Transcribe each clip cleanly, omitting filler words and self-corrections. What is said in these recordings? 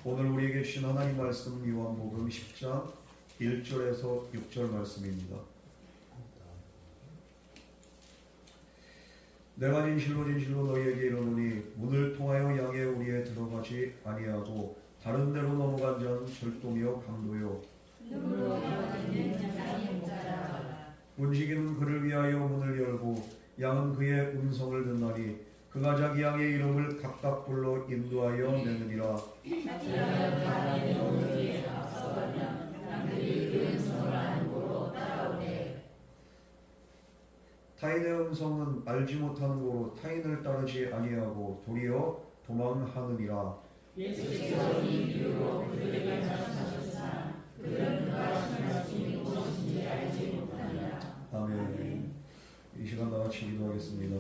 오늘 우리에게 주신 하나님 말씀 요한복음 10장 1절에서 6절 말씀입니다. 내가 진실로 진실로 너희에게 이르노니 문을 통하여 양의 우리에 들어가지 아니하고 다른 데로 넘어간 자는 절도며 강도요 문지기는 그를 위하여 문을 열고 양은 그의 음성을 듣나니 그가 자기 양의 이름을 각각 불러 인도하여 내느니라. 타인의 음성은 알지 못하는 고로 타인을 따르지 아니하고 도리어 도망하느니라. 예수께서 이 이유로 그들에게 말씀하셨으나 그들은 그가 하신 말씀이 무엇인지 알지 못하니라. 아멘. 이 시간 다같이 기도하겠습니다.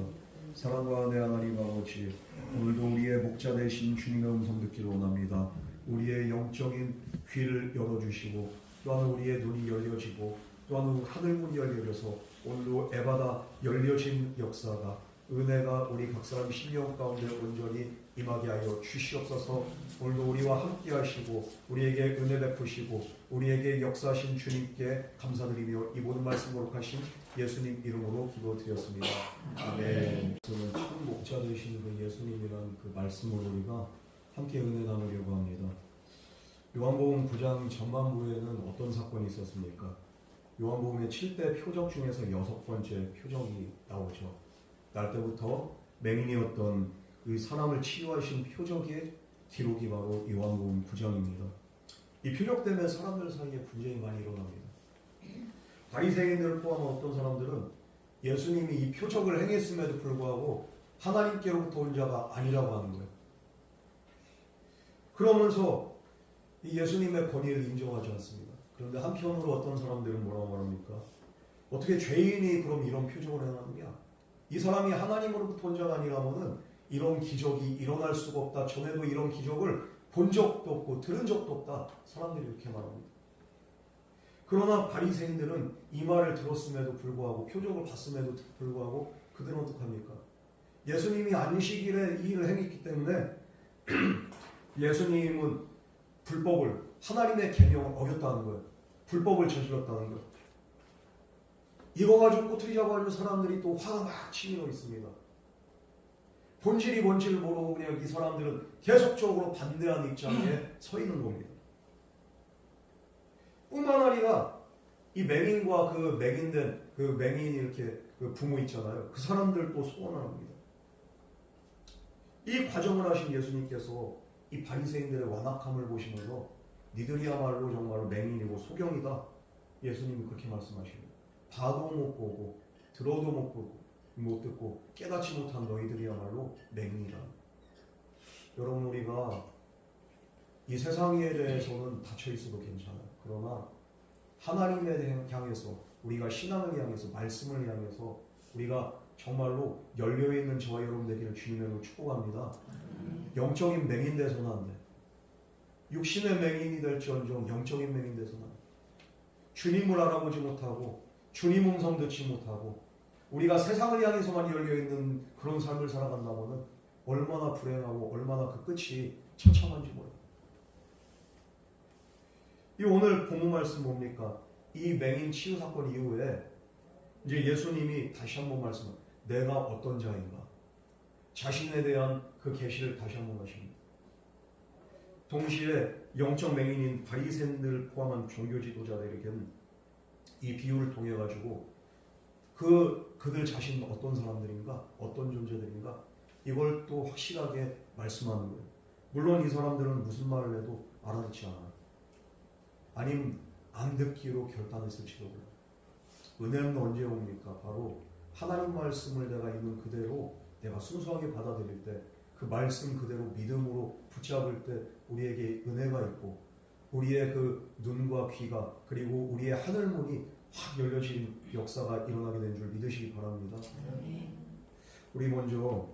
사랑과 내 하나님 아버지, 오늘도 우리의 목자 되신 주님의 음성 듣기를 원합니다. 우리의 영적인 귀를 열어주시고 또한 우리의 눈이 열려지고 또한 하늘문이 열려져서 오늘도 에바다 열려진 역사가 은혜가 우리 각 사람 심령 가운데 온전히 임하게 하여 주시옵소서. 오늘도 우리와 함께 하시고 우리에게 은혜 베푸시고 우리에게 역사하신 주님께 감사드리며 이 모든 말씀 거룩하신 예수님 이름으로 기도드렸습니다. 아멘. 저는 참 목자 되신 그 예수님이란 그 말씀으로 우리가 함께 은혜 나누려고 합니다. 요한복음 9장 전반부에는 어떤 사건이 있었습니까? 요한복음의 7대 표적 중에서 6번째 표적이 나오죠. 날 때부터 맹인이었던 그 사람을 치유하신 표적의 기록이 바로 요한복음 9장입니다. 이 표적 때문에 사람들 사이에 분쟁이 많이 일어납니다. 바리새인들을 포함한 어떤 사람들은 예수님이 이 표적을 행했음에도 불구하고 하나님께로부터 온 자가 아니라고 하는 거예요. 그러면서 이 예수님의 권위를 인정하지 않습니다. 그런데 한편으로 어떤 사람들은 뭐라고 말합니까? 어떻게 죄인이 그럼 이런 표적을 행하느냐? 이 사람이 하나님으로부터 온 자가 아니라면은 이런 기적이 일어날 수가 없다. 전에도 이런 기적을 본 적도 없고 들은 적도 없다. 사람들이 이렇게 말합니다. 그러나 바리새인들은 이 말을 들었음에도 불구하고 표적을 봤음에도 불구하고 그들은 어떡합니까? 예수님이 안식일에 이 일을 행했기 때문에 예수님은 불법을 하나님의 계명을 어겼다는 거예요. 불법을 저질렀다는 거예요. 이거 가지고 꼬투리 잡아가지고 사람들이 또 화가 막 치밀어 있습니다. 본질이 뭔지를 모르고 그냥 이 사람들은 계속적으로 반대하는 입장에 서 있는 겁니다. 뿐만 아니라 이 맹인과 그 맹인된 그 맹인이 이렇게 그 부모 있잖아요. 그 사람들도 소원을 합니다. 이 과정을 하신 예수님께서 이 바리새인들의 완악함을 보시면서 니들이야말로 정말로 맹인이고 소경이다. 예수님이 그렇게 말씀하십니다. 봐도 못 보고 들어도 못 보고 못 듣고 깨닫지 못한 너희들이야말로 맹인이다. 여러분 우리가 이 세상에 대해서는 닫혀 있어도 괜찮아요. 그러나 하나님에 향해서 우리가 신앙을 향해서 말씀을 향해서 우리가 정말로 열려있는 저와 여러분 되기를 주님으로 축복합니다. 영적인 맹인 돼서는 안 돼. 육신의 맹인이 될지언정 영적인 맹인 돼서는 안 돼. 주님을 알아보지 못하고 주님 음성 듣지 못하고 우리가 세상을 향해서만 열려있는 그런 삶을 살아간다면 얼마나 불행하고 얼마나 그 끝이 처참한지 몰라요. 이 오늘 본문 말씀 뭡니까? 이 맹인 치유 사건 이후에 이제 예수님이 다시 한번 말씀합니다. 내가 어떤 자인가? 자신에 대한 그 계시를 다시 한번 하십니다. 동시에 영적 맹인인 바리새인들을 포함한 종교 지도자들에게는 이 비유를 통해 가지고 그들 자신은 어떤 사람들인가? 어떤 존재들인가? 이걸 또 확실하게 말씀하는 거예요. 물론 이 사람들은 무슨 말을 해도 알아듣지 않아요. 아니면 안 듣기로 결단했을지도 몰라요. 은혜는 언제 옵니까? 바로 하나님 말씀을 내가 있는 그대로 내가 순수하게 받아들일 때 그 말씀 그대로 믿음으로 붙잡을 때 우리에게 은혜가 있고 우리의 그 눈과 귀가 그리고 우리의 하늘문이 확 열려진 역사가 일어나게 된 줄 믿으시기 바랍니다. 우리 먼저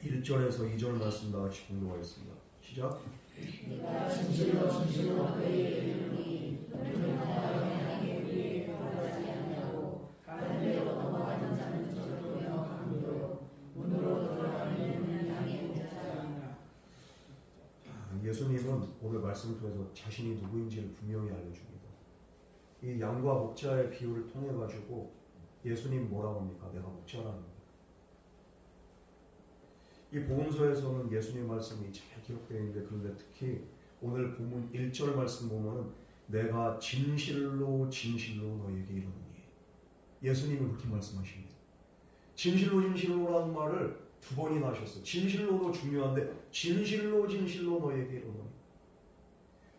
1절에서 2절 말씀 다 같이 공독하겠습니다. 시작. 내가 진실로 진실로 너희에게 이르노니 너희는 나와 양의 우리에 들어가지 아니하고 다른 데로 넘어가는 자는 절도요 강도요 문으로 들어가는 양의 목자니라. 예수님은 오늘 말씀을 통해서 자신이 누구인지를 분명히 알려줍니다. 이 양과 목자의 비유를 통해 가지고 예수님 뭐라고 합니까? 내가 목자라는 거예요. 이 복음서에서는 예수님 말씀이 잘 기록되어 있는데, 그런데 특히 오늘 본문 1절 말씀 보면은 내가 진실로 진실로 너에게 이르노니, 예수님은 그렇게 말씀하십니다. 진실로 진실로라는 말을 두 번이나 하셨어요. 진실로도 중요한데 진실로 진실로 너에게 이르노니,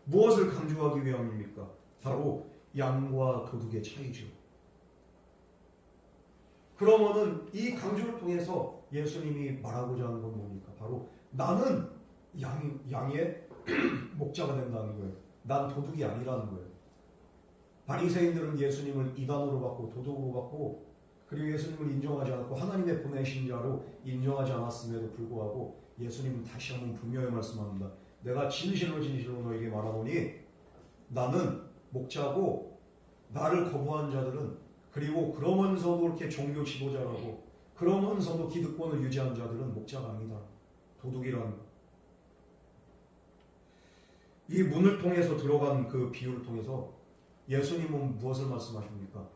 무엇을 강조하기 위함입니까? 바로 양과 도둑의 차이죠. 그러면은 이 강조를 통해서 예수님이 말하고자 하는 건 뭡니까? 바로 나는 양의 목자가 된다는 거예요. 난 도둑이 아니라는 거예요. 바리새인들은 예수님을 이단으로 받고 도둑으로 받고, 그리고 예수님을 인정하지 않았고 하나님의 보내신 자로 인정하지 않았음에도 불구하고 예수님은 다시 한번 분명히 말씀합니다. 내가 진실로 진실로 너에게 말하노니 나는 목자고, 나를 거부한 자들은, 그리고 그러면서도 이렇게 종교 지도자라고 그러면서도 기득권을 유지한 자들은 목자가 아니다, 도둑이라는 것. 이 문을 통해서 들어간 그 비유를 통해서 예수님은 무엇을 말씀하십니까?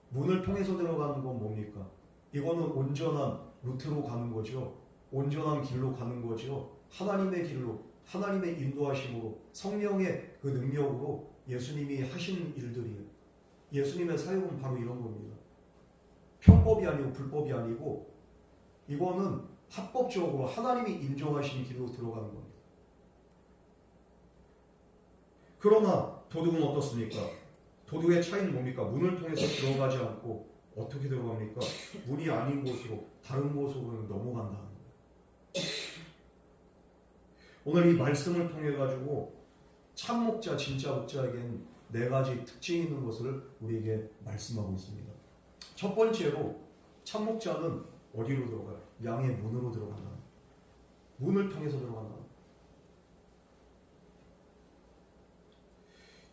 문을 통해서 들어가는 건 뭡니까? 이거는 온전한 루트로 가는 거죠. 온전한 길로 가는 거죠. 하나님의 길로, 하나님의 인도하심으로, 성령의 그 능력으로 예수님이 하신 일들이에요. 예수님의 사역은 바로 이런 겁니다. 편법이 아니고 불법이 아니고, 이거는 합법적으로 하나님이 인정하신 길로 들어가는 겁니다. 그러나 도둑은 어떻습니까? 도둑의 차이는 뭡니까? 문을 통해서 들어가지 않고 어떻게 들어갑니까? 문이 아닌 곳으로, 다른 곳으로 넘어간다는 거예요. 오늘 이 말씀을 통해 가지고 참 목자, 진짜 목자에겐 네 가지 특징이 있는 것을 우리에게 말씀하고 있습니다. 첫 번째로 참 목자는 어디로 들어가요? 양의 문으로 들어간다. 문을 통해서 들어간다.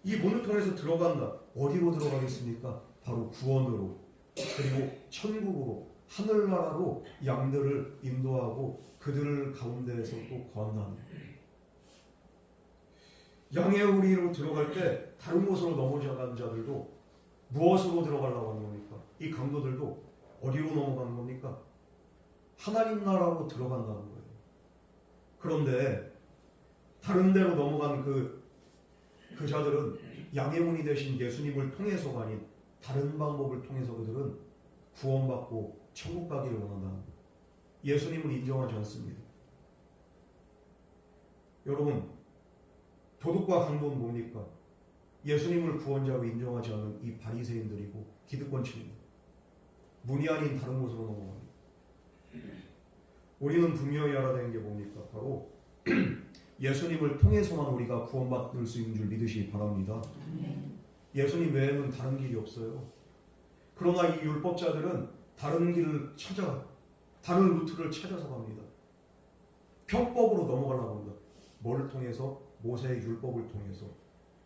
이 문을 통해서 들어간다. 어디로 들어가겠습니까? 바로 구원으로, 그리고 천국으로, 하늘나라로 양들을 인도하고 그들 가운데에서 또 거한다는 거예요. 양의 우리로 들어갈 때 다른 곳으로 넘어가는 자들도 무엇으로 들어가려고 하는 겁니까? 이 강도들도 어디로 넘어가는 겁니까? 하나님 나라로 들어간다는 거예요. 그런데 다른 데로 넘어간 그 자들은 양의 문이 되신 예수님을 통해서가 아닌 다른 방법을 통해서 그들은 구원받고 천국 가기를 원한다는 거예요. 예수님을 인정하지 않습니다. 여러분, 도둑과 강도는 뭡니까? 예수님을 구원자로 인정하지 않는 이 바리새인들이고 기득권층입니다. 문이 아닌 다른 곳으로 넘어갑니다. 우리는 분명히 알아야 되는 게 뭡니까? 바로 예수님을 통해서만 우리가 구원받을 수 있는 줄 믿으시기 바랍니다. 예수님 외에는 다른 길이 없어요. 그러나 이 율법자들은 다른 길을 찾아, 다른 루트를 찾아서 갑니다. 편법으로 넘어가려고 합니다. 뭐를 통해서? 모세의 율법을 통해서,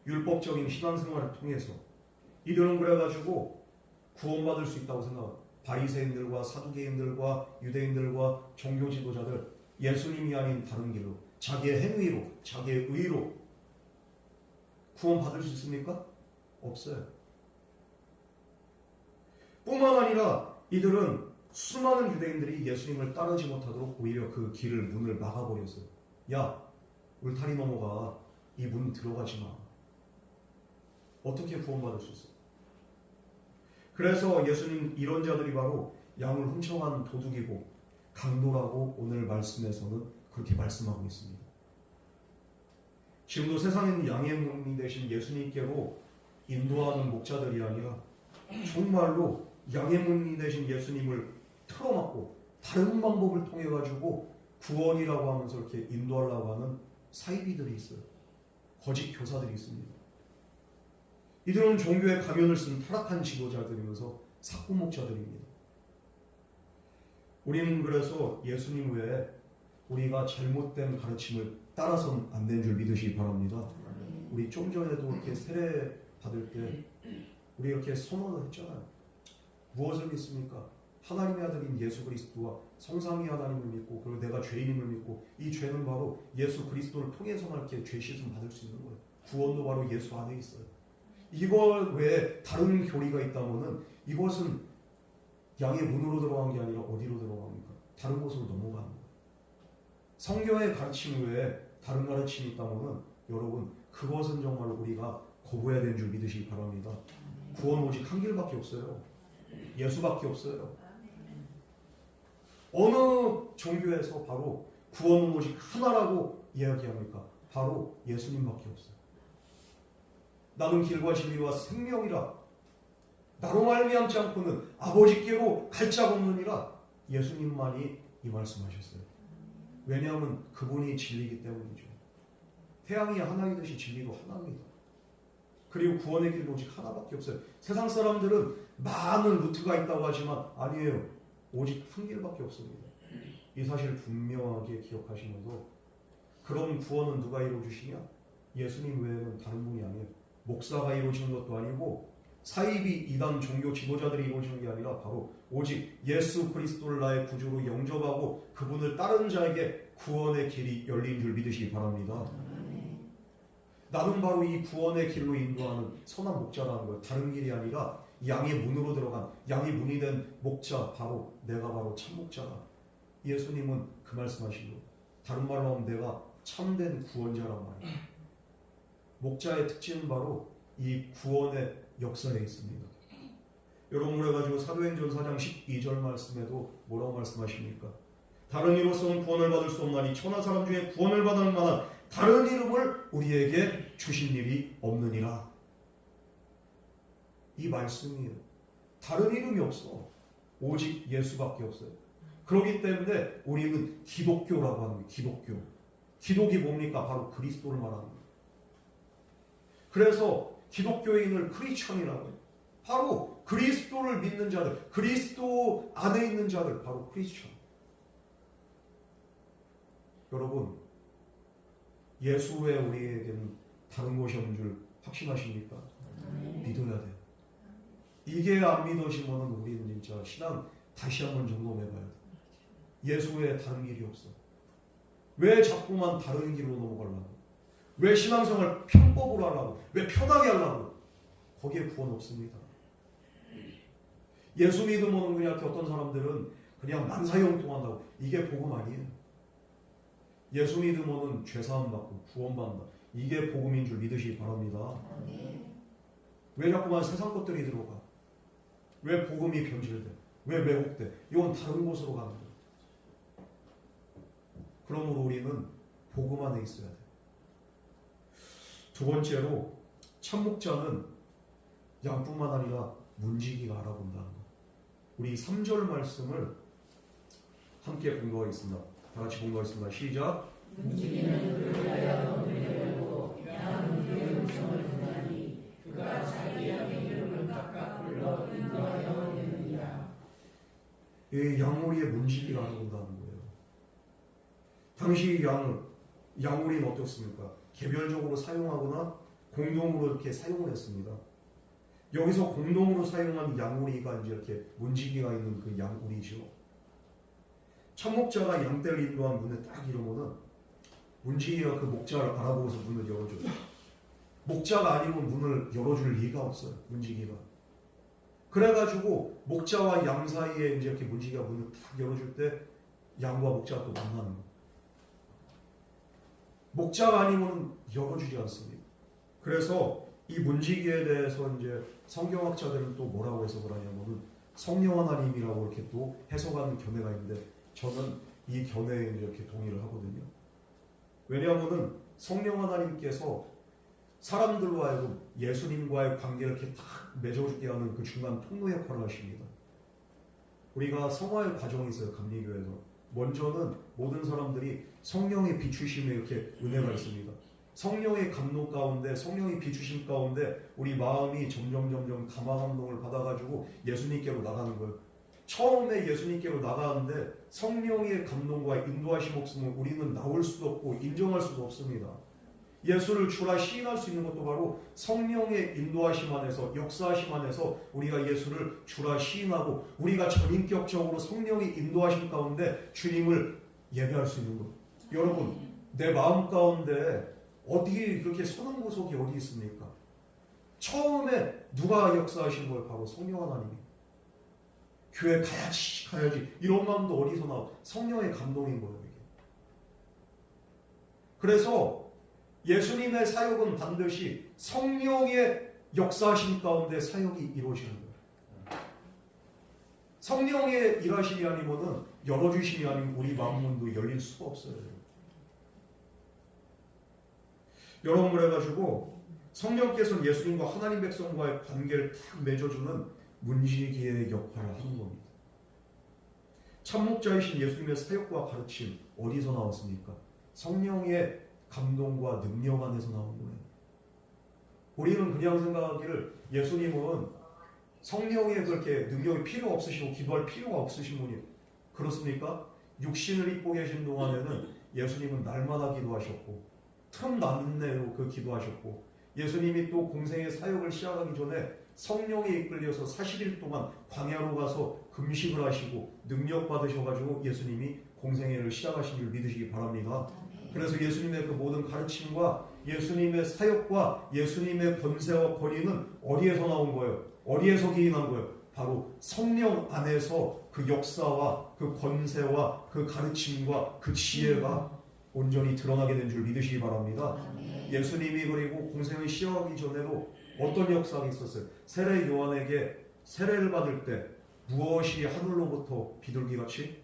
율법적인 신앙생활을 통해서. 이들은 그래가지고 구원받을 수 있다고 생각합니다. 바리새인들과 사두개인들과 유대인들과 종교 지도자들, 예수님이 아닌 다른 길로, 자기의 행위로, 자기의 의로 구원받을 수 있습니까? 없어요. 뿐만 아니라 이들은 수많은 유대인들이 예수님을 따르지 못하도록 오히려 그 길을, 문을 막아버렸어요. 야, 울타리 넘어가. 이 문 들어가지 마. 어떻게 구원받을 수 있어요? 그래서 예수님, 이런 자들이 바로 양을 훔쳐간 도둑이고 강도라고 오늘 말씀에서는 그렇게 말씀하고 있습니다. 지금도 세상에는 양의 문이 되신 예수님께로 인도하는 목자들이 아니라 정말로 양의 문이 되신 예수님을 틀어막고 다른 방법을 통해 가지고 구원이라고 하면서 이렇게 인도하려고 하는 사이비들이 있어요. 거짓 교사들이 있습니다. 이들은 종교의 가면을 쓴 타락한 지도자들이면서 사고 목자들입니다. 우리는 그래서 예수님 외에 우리가 잘못된 가르침을 따라서는 안 된 줄 믿으시기 바랍니다. 우리 좀 전에도 이렇게 세례 받을 때 우리 이렇게 선언을 했잖아요. 무엇을 믿습니까? 하나님의 아들인 예수 그리스도와 성삼위 하나님을 믿고 그리고 내가 죄인임을 믿고 이 죄는 바로 예수 그리스도를 통해서만 이렇게 죄 씻음 받을 수 있는 거예요. 구원도 바로 예수 안에 있어요. 이걸 왜 다른 교리가 있다면은 이것은 양의 문으로 들어간 게 아니라 어디로 들어갑니까? 다른 곳으로 넘어가는 거예요. 성경의 가르침 외에 다른 가르침이 있다면은 여러분 그것은 정말 우리가 거부해야 되는 줄 믿으시기 바랍니다. 구원 오직 한 길밖에 없어요. 예수밖에 없어요. 어느 종교에서 바로 구원은 오직 하나라고 이야기합니까? 바로 예수님밖에 없어요. 나는 길과 진리와 생명이라 나로 말미암지 않고는 아버지께로 갈 자가 없느니라. 예수님만이 이 말씀하셨어요. 왜냐하면 그분이 진리이기 때문이죠. 태양이 하나이듯이 진리도 하나입니다. 그리고 구원의 길은 오직 하나밖에 없어요. 세상 사람들은 많은 루트가 있다고 하지만 아니에요. 오직 한 길밖에 없습니다. 이 사실을 분명하게 기억하시면서 그런 구원은 누가 이루어주시냐? 예수님 외에는 다른 분이 아니에요. 목사가 이루어지는 것도 아니고 사이비 이단 종교 지도자들이 이루어지는 게 아니라 바로 오직 예수 그리스도를 나의 구주로 영접하고 그분을 따르는 자에게 구원의 길이 열린 줄 믿으시기 바랍니다. 나는 바로 이 구원의 길로 인도하는 선한 목자라는 거예요. 다른 길이 아니라 양의 문으로 들어간 양의 문이 된 목자, 바로 내가 바로 참 목자다. 예수님은 그 말씀하신 거. 다른 말로 하면 내가 참된 구원자란 말이에요. 목자의 특징은 바로 이 구원의 역사에 있습니다. 여러분 그래가지고 사도행전 4장 12절 말씀에도 뭐라고 말씀하십니까? 다른 이로서는 구원을 받을 수 없나니 천하 사람 중에 구원을 받을 만한 다른 이름을 우리에게 주신 일이 없느니라. 이 말씀이에요. 다른 이름이 없어. 오직 예수밖에 없어요. 그렇기 때문에 우리는 기독교라고 하는 거예요. 기독교. 기독이 뭡니까? 바로 그리스도를 말하는 거예요. 그래서 기독교인을 크리스천이라고 해요. 바로 그리스도를 믿는 자들, 그리스도 안에 있는 자들, 바로 크리스천. 여러분, 예수 외에 우리에게는 다른 것이 없는 줄 확신하십니까? 믿어야 돼요. 이게 안 믿어지면 우리는 진짜 신앙 다시 한번 점검해봐야 돼요. 예수 외에 다른 길이 없어. 왜 자꾸만 다른 길로 넘어가려고? 왜 신앙생활 편법으로 하려고? 왜 편하게 하려고? 거기에 구원 없습니다. 예수 믿으면 그냥 어떤 사람들은 그냥 만사형통한다고. 이게 복음 아니에요. 예수 믿으면 죄사함 받고 구원받는다. 이게 복음인 줄 믿으시기 바랍니다. 왜 자꾸만 세상 것들이 들어가? 왜 복음이 변질돼? 왜 왜곡돼? 이건 다른 곳으로 가는 거예요. 그러므로 우리는 복음 안에 있어야 돼요. 두 번째로 참목자는 양뿐만 아니라 문지기가 알아본다는 것. 우리 3절 말씀을 함께 공부하겠습니다. 다 같이 공부하겠습니다. 시작. 문지기는 그를 위하여 문을 열고 양은 그의 음성을 듣나니 그가 자기 양의 이름을 각각 불러 인도하여 내느니라. 이 양우리의 문지기가 알아본다는 거예요. 당시 양우리는 어떻습니까? 개별적으로 사용하거나 공동으로 이렇게 사용을 했습니다. 여기서 공동으로 사용한 양우리가 이제 이렇게 문지기가 있는 그 양우리죠. 참목자가 양떼를 인도한 문에 딱 이러면은 문지기가 그 목자를 알아보고서 문을 열어줘요. 목자가 아니면 문을 열어줄 리가 없어요. 문지기가. 그래가지고 목자와 양 사이에 이제 이렇게 문지기가 문을 딱 열어줄 때 양과 목자가 또 만나는 거예요. 목자가 아니면 열어주지 않습니다. 그래서 이 문지기에 대해서 이제 성경학자들은 또 뭐라고 해석을 하냐면은 성령 하나님이라고 이렇게 또 해석하는 견해가 있는데 저는 이 견해에 이렇게 동의를 하거든요. 왜냐하면은 성령 하나님께서 사람들로 하여금 예수님과의 관계를 이렇게 딱 맺어주게 하는 그 중간 통로 역할을 하십니다. 우리가 성화의 과정이 있어요. 감리교에서. 먼저는 모든 사람들이 성령의 비추심에 이렇게 은혜가 있습니다. 성령의 감동 가운데, 성령의 비추심 가운데 우리 마음이 점점 감화 감동을 받아가지고 예수님께로 나가는 거예요. 처음에 예수님께로 나가는데 성령의 감동과 인도하심 없으면 우리는 나올 수도 없고 인정할 수도 없습니다. 예수를 주라 시인할 수 있는 것도 바로 성령의 인도하심 안에서, 역사하심 안에서 우리가 예수를 주라 시인하고 우리가 전인격적으로 성령의 인도하심 가운데 주님을 예배할 수 있는 것. 여러분, 내 마음 가운데 어디 그렇게 서는 구석이 어디 있습니까? 처음에 누가 역사하신 거예요? 바로 성령 하나님이. 교회 가야지 이런 마음도 어디서 나와? 성령의 감동인 거예요. 이게. 그래서 예수님의 사역은 반드시 성령의 역사하심 가운데 사역이 이루어지는 거예요. 성령의 일하심이 아니면은 열어주심이 아니면 우리 마음문도 열릴 수가 없어요. 여러분, 그래가지고 성령께서는 예수님과 하나님 백성과의 관계를 딱 맺어주는 문지기의 역할을 하는 겁니다. 참목자이신 예수님의 사역과 가르침 어디서 나왔습니까? 성령의 감동과 능력 안에서 나온 거예요. 우리는 그냥 생각하기를 예수님은 성령의 그렇게 능력이 필요 없으시고 기도할 필요가 없으신 분이에요. 그렇습니까? 육신을 입고 계신 동안에는 예수님은 날마다 기도하셨고 틈 나는 대로 그 기도하셨고, 예수님이 또 공생의 사역을 시작하기 전에 성령에 이끌려서 40일 동안 광야로 가서 금식을 하시고 능력 받으셔가지고 예수님이 공생애를 시작하신 줄 믿으시기 바랍니다. 그래서 예수님의 그 모든 가르침과 예수님의 사역과 예수님의 권세와 권위는 어디에서 나온 거예요? 어디에서 기인한 거예요? 바로 성령 안에서 그 역사와 그 권세와 그 가르침과 그 지혜가 온전히 드러나게 된 줄 믿으시기 바랍니다. 예수님이 그리고 공생을 시작하기 전에도 어떤 역사가 있었어요? 세례 요한에게 세례를 받을 때 무엇이 하늘로부터 비둘기같이?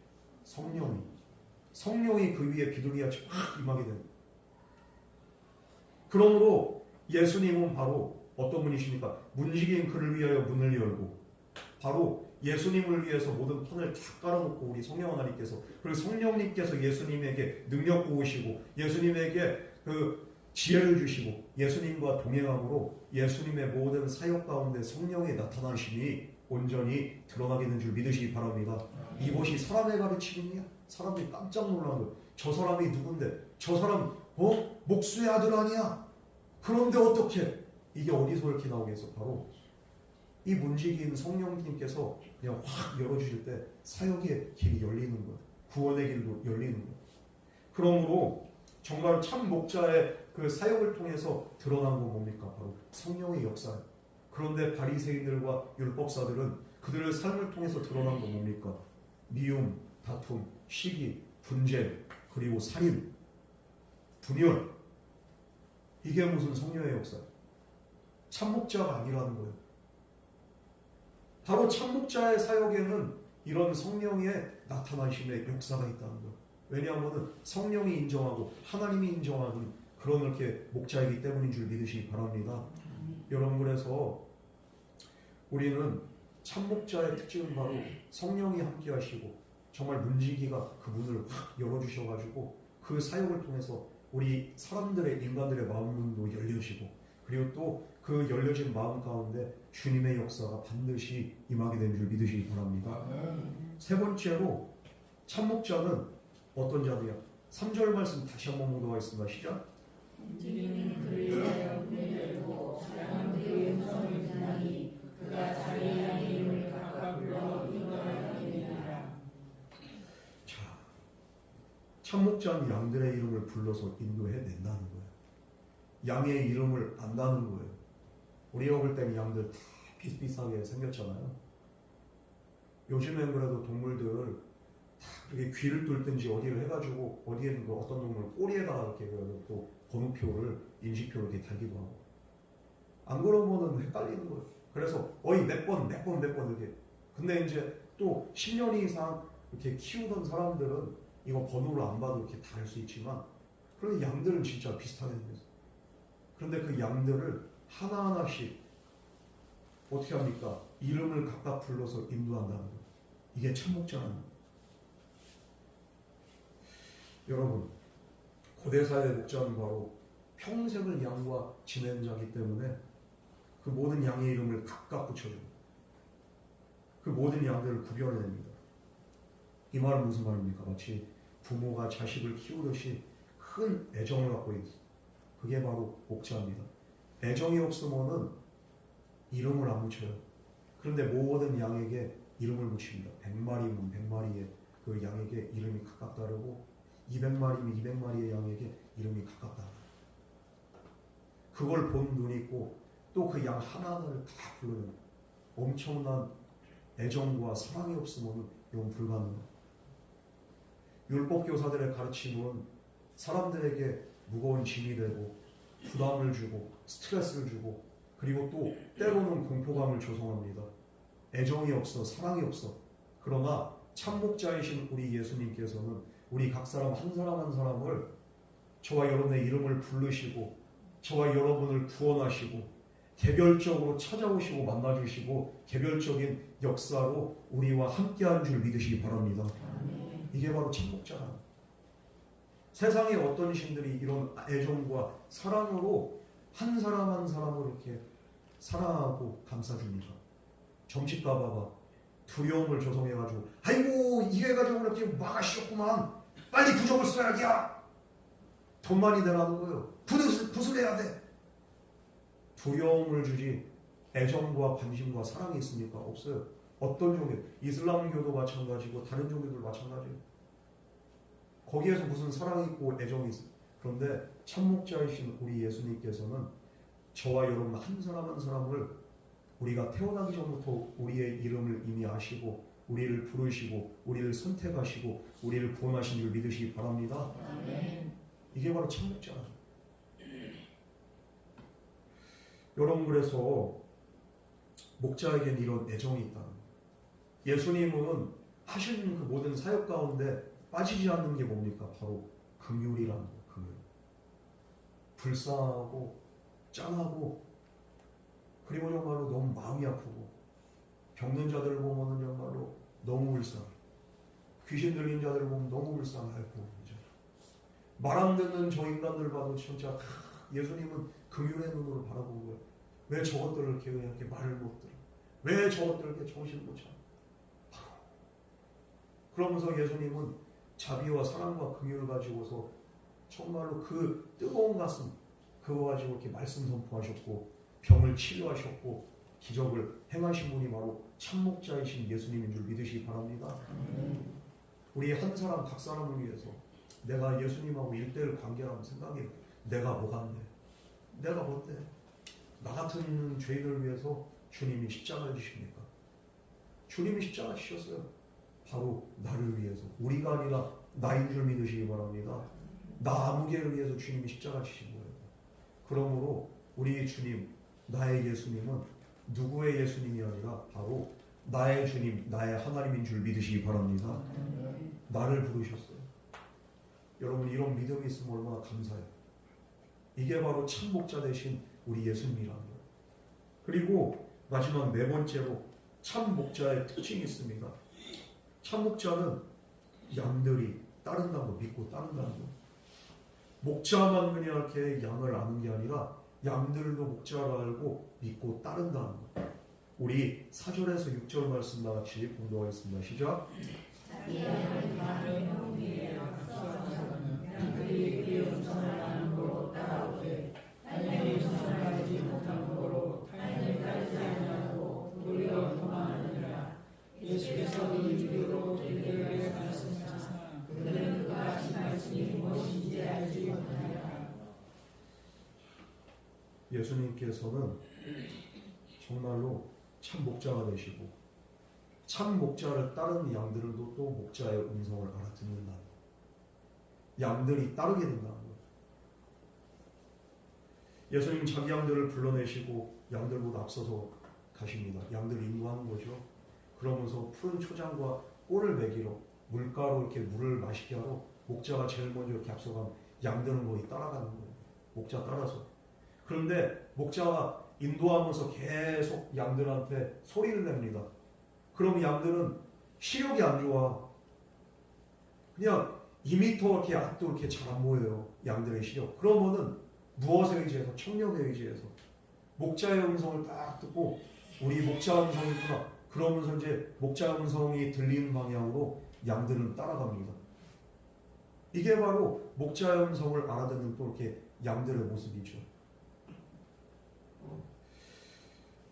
성령이 그 위에 비둘기같이 확 임하게 됩니다. 그러므로 예수님은 바로 어떤 분이십니까? 문지기인 그를 위하여 문을 열고, 바로 예수님을 위해서 모든 판을 다 깔아놓고 우리 성령 하나님께서, 그리고 성령님께서 예수님에게 능력 부으시고 예수님에게 그 지혜를 주시고 예수님과 동행함으로 예수님의 모든 사역 가운데 성령의 나타나심이 온전히 드러나게 된 줄 믿으시기 바랍니다. 이것이 사람의 가르침이냐? 사람들이 깜짝 놀라는 거예요. 저 사람이 누군데? 저 사람 목수의 아들 아니야? 그런데 어떻게? 이게 어디서 이렇게 나오겠어? 바로 이 문지기인 성령님께서 그냥 확 열어주실 때 사역의 길이 열리는 거예요. 구원의 길도 열리는 거예요. 그러므로 정말 참 목자의 그 사역을 통해서 드러난 건 뭡니까? 바로 성령의 역사예요. 그런데 바리새인들과 율법사들은 그들의 삶을 통해서 드러난 건 뭡니까? 미움, 다툼, 시기, 분쟁, 그리고 살인, 분열. 이게 무슨 성령의 역사예요? 참 목자가 아니라는 거예요. 바로 참 목자의 사역에는 이런 성령의 나타나심의 역사가 있다는 거예요. 왜냐하면 성령이 인정하고 하나님이 인정하는 그런 이렇게 목자이기 때문인 줄 믿으시기 바랍니다. 여러분, 그래서 우리는 참 목자의 특징은 바로 성령이 함께 하시고 정말 문지기가 그 문을 확 열어주셔가지고 그 사역을 통해서 우리 사람들의, 인간들의 마음문도 열려지고, 그리고 또 그 열려진 마음 가운데 주님의 역사가 반드시 임하게 된 줄 믿으시기 바랍니다. 세 번째로 참 목자는 어떤 자들이야? 3절 말씀 다시 한번 보도록 하겠습니다. 시작. 문지기는 그를 위하여 문을 열고 사람은 그의 음성을 듣나니 그가 자기 양의 이름을 각각 불러 인도하게 되니라. 자, 참 목자는 양들의 이름을 불러서 인도해낸다는 거예요. 양의 이름을 안다는 거예요. 우리가 볼 때는 양들 다 비슷비슷하게 생겼잖아요. 요즘엔 그래도 동물들 다 이렇게 귀를 뚫든지 어디를 해가지고 어디에는 그 어떤 동물 꼬리에다가 이렇게 또 번호표를, 인식표를 이렇게 달기도 하고. 안 그러면은 헷갈리는 거예요. 그래서 몇 번 이렇게. 근데 이제 또 10년 이상 이렇게 키우던 사람들은 이거 번호를 안 봐도 이렇게 다 알 수 있지만, 그런데 양들은 진짜 비슷하게 생겼어요. 그런데 그 양들을 하나하나씩 어떻게 합니까? 이름을 각각 불러서 인도한다는 거예요. 이게 참 목자라는 거예요. 여러분, 고대사의 목자는 바로 평생을 양과 지낸 자이기 때문에 그 모든 양의 이름을 각각 붙여줍니다. 그 모든 양들을 구별해냅니다. 이 말은 무슨 말입니까? 마치 부모가 자식을 키우듯이 큰 애정을 갖고 있어요. 그게 바로 목자입니다. 애정이 없으면은 이름을 안 붙여요. 그런데 모든 양에게 이름을 붙입니다. 100마리면 100마리의 그 양에게 이름이 각각 다르고 200마리면 200마리의 양에게 이름이 각각 다르다. 그걸 본 눈이 있고 또 그 양 하나하나를 다 불러요. 엄청난 애정과 사랑이 없으면 이건 불가능해요. 율법교사들의 가르침은 사람들에게 무거운 짐이 되고 부담을 주고 스트레스를 주고 그리고 또 때로는 공포감을 조성합니다. 애정이 없어, 사랑이 없어. 그러나 참목자이신 우리 예수님께서는 우리 각 사람 한 사람 한 사람을 저와 여러분의 이름을 부르시고 저와 여러분을 구원하시고 개별적으로 찾아오시고 만나주시고 개별적인 역사로 우리와 함께한 줄 믿으시기 바랍니다. 이게 바로 참목자라. 세상에 어떤 신들이 이런 애정과 사랑으로 한 사람 한 사람을 이렇게 사랑하고 감싸줍니다. 점집가 봐봐. 두려움을 조성해가지고 아이고 이게 가지고 이렇게 막아씌웠구만. 빨리 부적을 써야지야. 돈 많이 내라는 거예요. 붓을 해야 돼. 두려움을 주지 애정과 관심과 사랑이 있습니까? 없어요. 어떤 종교, 이슬람교도 마찬가지고 다른 종교도 마찬가지예요. 거기에서 무슨 사랑이 있고 애정이 있어. 그런데 참목자이신 우리 예수님께서는 저와 여러분 한 사람 한 사람을 우리가 태어나기 전부터 우리의 이름을 이미 아시고 우리를 부르시고 우리를 선택하시고 우리를 구원하신 줄 믿으시기 바랍니다. 이게 바로 참목자라죠. 여러분 그래서 목자에겐 이런 애정이 있다는 거예요. 예수님은 하시는 그 모든 사역 가운데 빠지지 않는 게 뭡니까? 바로 긍휼이라는 거예요. 긍휼. 불쌍하고 짠하고 그리고 정말로 너무 마음이 아프고 병든 자들을 보면 정말로 너무 불쌍해. 귀신 들린 자들을 보면 너무 불쌍하고 말 안 듣는 저 인간들 봐도 진짜 예수님은 긍휼의 눈으로 바라보는 거예요. 왜 저것들을 이렇게 말을 못 들어? 왜 저것들을 이렇게 정신을 못 차려? 그러면서 예수님은 자비와 사랑과 긍휼을 가지고서 정말로 그 뜨거운 가슴 그거 가지고 이렇게 말씀 선포하셨고 병을 치료하셨고 기적을 행하신 분이 바로 참목자이신 예수님인 줄 믿으시기 바랍니다. 우리 한 사람 각 사람을 위해서 내가 예수님하고 1대1 관계라고 생각해요. 내가 뭐간데? 내가 뭔데? 나 같은 죄인을 위해서 주님이 십자가를 지십니까? 주님이 십자가 지셨어요. 바로 나를 위해서. 우리가 아니라 나인 줄 믿으시기 바랍니다. 나 아무개를 위해서 주님이 십자가 지신 거예요. 그러므로 우리 주님, 나의 예수님은 누구의 예수님이 아니라 바로 나의 주님, 나의 하나님인 줄 믿으시기 바랍니다. 나를 부르셨어요. 여러분 이런 믿음이 있으면 얼마나 감사해요. 이게 바로 참목자 되신 우리 예수님이라는 거예요. 그리고 마지막 네 번째로 참목자의 특징이 있습니다. 참목자는 양들이 따른다는 거, 믿고 따른다는 거. 목자만 그냥 이렇게 양을 아는 게 아니라 양들도 목자를 알고 믿고 따른다는 거. 우리 4절에서 6절 말씀 나같이 공부하겠습니다. 시작. 양들이 그의 음성을 아는 거로 따라오되 달려이 음성을 알지 못한 거로 달려이 따르지 아니하고 도리어 도망하느니라. 예수께서 이 유교로 그들에게 말씀하시사 그들은 그가 하신 말씀이 무엇인지 알지 못하니라. 예수님께서는 정말로 참 목자가 되시고 참 목자를 따르는 양들도 또 목자의 음성을 알아듣는다. 양들이 따르게 된다는 거예요. 예수님 자기 양들을 불러내시고 양들보다 앞서서 가십니다. 양들을 인도하는 거죠. 그러면서 푸른 초장과 꼴을 먹이러 물가로 이렇게 물을 마시게 하러 목자가 제일 먼저 이렇게 앞서가면 양들은 거의 따라가는 거예요. 목자 따라서. 그런데 목자가 인도하면서 계속 양들한테 소리를 냅니다. 그럼 양들은 시력이 안 좋아. 그냥 2m 이렇게 앞도 이렇게 잘 안 보여요. 양들의 시력. 그러면은 무엇에 의지해서? 청력에 의지해서. 목자의 음성을 딱 듣고 우리 목자 음성이구나. 그러면서 이제 목자 음성이 들리는 방향으로 양들은 따라갑니다. 이게 바로 목자의 음성을 알아듣는 또 이렇게 양들의 모습이죠.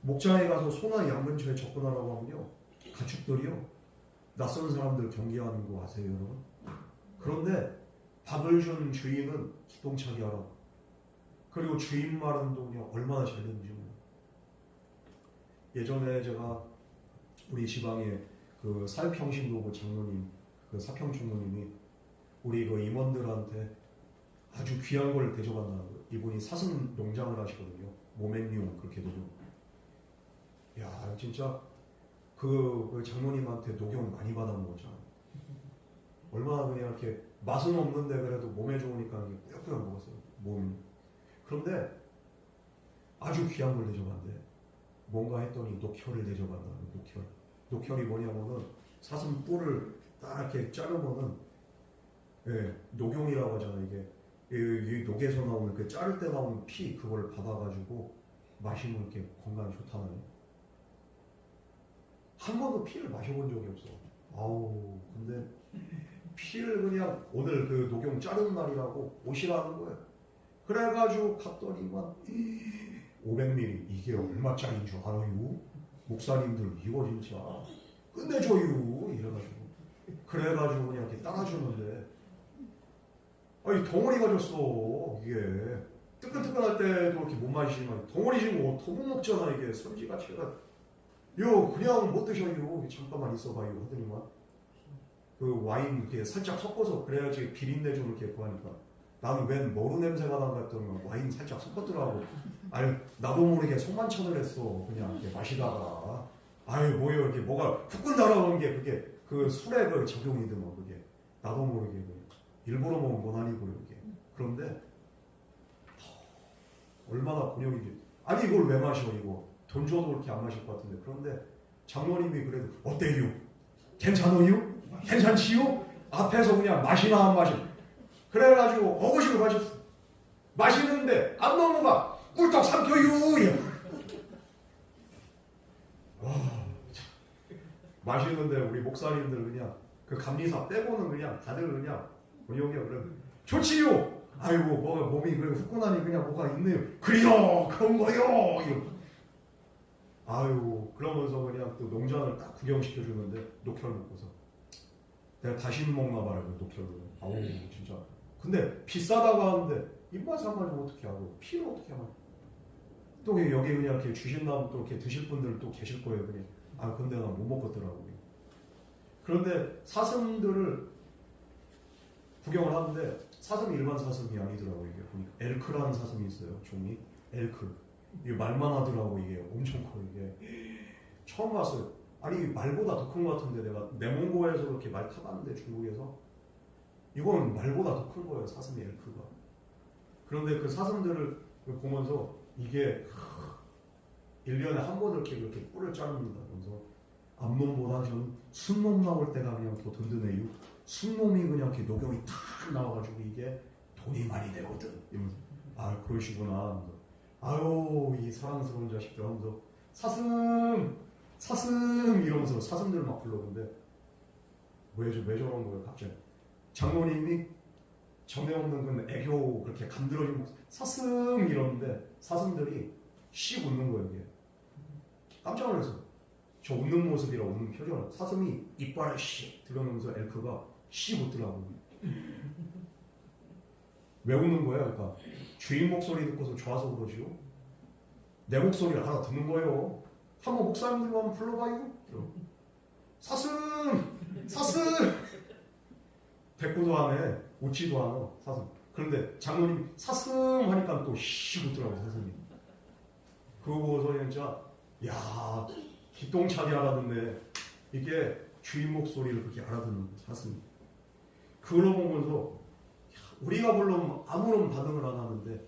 목장에 가서 소나 양 근처에 접근하라고 하면요, 가축들이요 낯선 사람들 경계하는 거 아세요, 여러분? 그런데 밥을 준 주인은 기똥차게 하라. 그리고 주인 말은 또 그냥 얼마나 잘 되는지 몰라요. 예전에 제가 우리 지방에 그 사육형신도구 장로님, 그 사평 총무님이 우리 그 임원들한테 아주 귀한 걸 대접한다는 거예요. 이분이 사슴 농장을 하시거든요. 모멘용 그렇게 되죠. 야, 진짜 그 장로님한테 녹용 많이 받아먹었잖아. 얼마나 그냥 이렇게 맛은 없는데 그래도 몸에 좋으니까 꾸역꾸역 먹었어요. 몸이. 그런데 아주 귀한 걸 대접한대. 뭔가 했더니 녹혈을 대접한다는 녹혈. 녹혈이 뭐냐면은 사슴 뿔을 딱 이렇게 자르면은 녹용이라고 하잖아. 이게 이 녹에서 나오는 그 자를 때 나오는 피 그걸 받아가지고 마시면 이렇게 건강에 좋다는. 한 번도 피를 마셔본 적이 없어. 아우 근데 피를 그냥 오늘 그 녹용 자르는 날이라고 오시라는 거예요. 그래가지고 갔더니만 500ml 이게 얼마짜리인 줄 알아요? 목사님들 이거 진짜 끝내줘요 이래가지고 그래가지고 그냥 이렇게 따라주는데 아니 덩어리가 줬어. 이게 뜨끈뜨끈할 때도 이렇게 못 마시지만 덩어리 지금 더못 먹잖아. 이게 선지가치가 요 그냥 못 드셔요. 잠깐만 있어봐요 하더니만 그 와인 이렇게 살짝 섞어서 그래야지 비린내 좀 이렇게 구하니까 나는 웬 머루 냄새가 난가 했더니 와인 살짝 섞었더라고. 아유 나도 모르게 속만천을 했어. 그냥 이렇게 마시다가 아유 뭐요 이렇게 뭐가 훅 달아오는 게 그게 그 술에 그 작용이든 뭐 그게 나도 모르게 일부러 먹은 건 아니고요 이게. 그런데 얼마나 곤욕인지. 아니 이걸 왜 마셔 이거. 돈 줘도 그렇게 안 마실 것 같은데. 그런데 장로님이 그래도 어때요? 괜찮아요? 괜찮지요? 앞에서 그냥 마시나 안 마시. 그래가지고 어거시로 마셨어. 마시는데 안 넘어가. 꿀떡 삼켜요. 와, 마시는데 우리 목사님들 그냥 그 감리사 빼고는 그냥 다들 그냥 원영이야 그래. 좋지요. 아이고 뭐가 몸이 그래 후끈하니 그냥 뭐가 있네요. 그래요 그런 거요. 이러고. 아유 그러면서 그냥 또 농장을 딱 구경시켜 주는데 녹혈 먹고서 내가 다시 먹나 봐요 그 녹혈을. 아우 진짜. 근데 비싸다고 하는데 입맛 안 맞으면 어떻게 하고 피를 어떻게 하고 또 여기 그냥 이렇게 주신다면 또 이렇게 드실 분들 또 계실 거예요. 그냥 아 근데 나 못 먹겠더라고요. 그런데 사슴들을 구경을 하는데 사슴이 일반 사슴이 아니더라고요. 이게 보니까 엘크라는 사슴이 있어요. 종이 엘크. 이게 말만 하더라고. 이게 엄청 커요. 이게 처음 봤어요. 아니 말보다 더 큰 것 같은데 내가 내몽고에서 그렇게 말 타봤는데 중국에서 이거는 말보다 더 큰 거예요. 사슴이 엘크가. 그런데 그 사슴들을 보면서 이게 1년에 한 번 이렇게 뿔을 자릅니다. 그래서 암놈보다 저는 순놈 나올 때가 그냥 더 든든해요. 순놈이 그냥 이렇게 녹용이 탁 나와가지고 이게 돈이 많이 되거든. 이러면서 아 그러시구나. 아유 이 사랑스러운 자식들 하면서 사슴 사슴 이러면서 사슴들 막 불러오는데 왜 저런 거예요 갑자기. 장로님이 전에 없는 그 애교 그렇게 간드러진 사슴 이러는데 사슴들이 씩 웃는 거예요. 이게 깜짝 놀랐어. 저 웃는 모습이라 웃는 표정을 사슴이 이빨을 씩 들어놓으면서 엘크가 씩 웃더라고. 왜 웃는 거야? 그러니까 주인 목소리 듣고서 좋아서 그러지요. 내 목소리를 하나 듣는 거예요. 한번 목사님들로 한번 불러봐요. 사슴 사슴 대꾸도 안 해. 웃지도 않아 사슴. 그런데 장로님 사슴 하니까 또 씩 웃더라고 사슴이. 그거 보고서 진짜 야 기똥차게 알아듣네. 이게 주인 목소리를 그렇게 알아듣는 사슴이. 그걸 보면서 우리가 물론 아무런 반응을 안 하는데